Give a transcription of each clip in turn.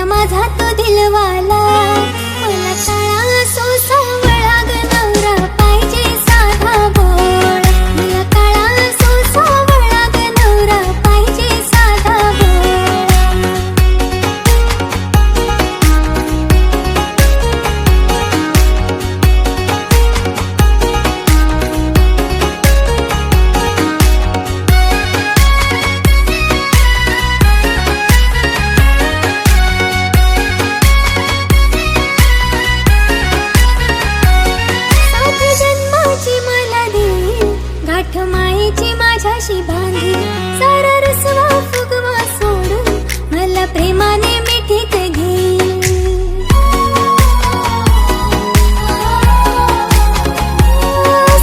नवरा माझा तो दिलवाला. मला काळा असो सावळा ग नवरा पाहिजे साधा भोळा. मला काळा असो सावळा ग नवरा पाहिजे साधा भोळा. गाठ मायेची माझ्याशी बांधी सारा रसवा फुगवा सोडून मला प्रेमाने मिठीत घेईल.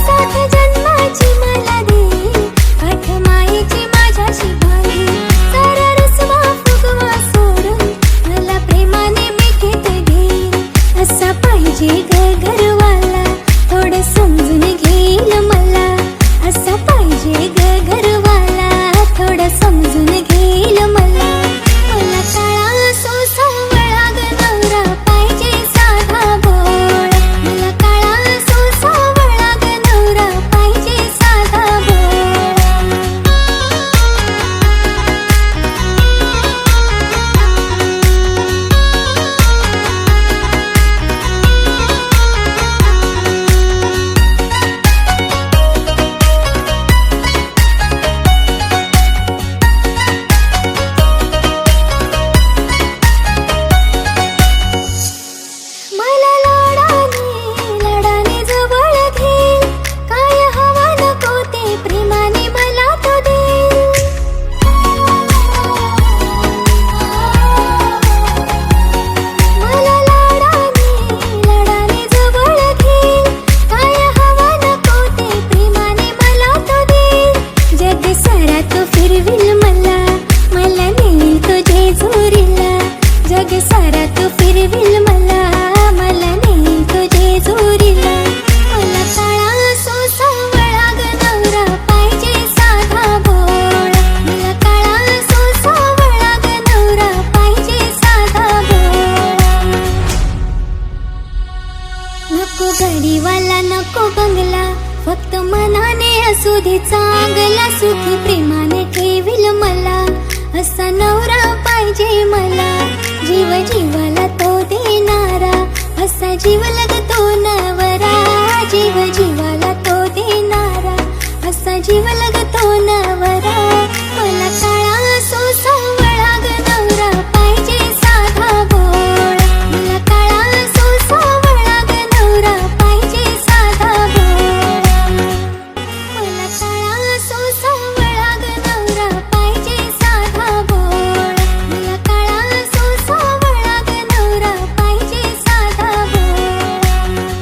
सात जन्माची मला देईल गाठ मायेची माझ्याशी बांधी सारा रसवा फुगवा सोडून मला प्रेमाने मिठीत घेईल. असा पाहिजे ग घरवाला थोडं समजून घेईल मला. असा पाहिजे ग घरवाला थोडं समजून घेईल मला. मला काळा असो सावळा ग नवरा पाहिजे साधा भोळा. मला काळा असो सावळा ग नवरा पाहिजे साधा भोळा. मला लाडाने जवळ घेईल. काय हवा नको ते प्रेमाने मला तो देईल. मला लाडाने जवळ घेईल. काय हवा नको ते प्रेमाने मला तो देईल. जग सारा तो फिरविल मला. मला नेईल तो जेजुरीला. जग सारा तो फिरविल मला. मला नेईल तो जेजुरीला. मला काळा असो सावळा ग नवरा पाहिजे साधा भोळा. मला काळा असो सावळा ग नवरा पाहिजे साधा भोळा. नको गाडीवाला नको बंगला फक्त मनाने असू दे चांगला. सुखी प्रेमाने ठेवील मला असा नवरा पाहिजे मला. जीव जीवाला तो देणारा असा जीव लागतो नवरा. जीव जीवाला तो देणारा असा जीव लागतो नवरा.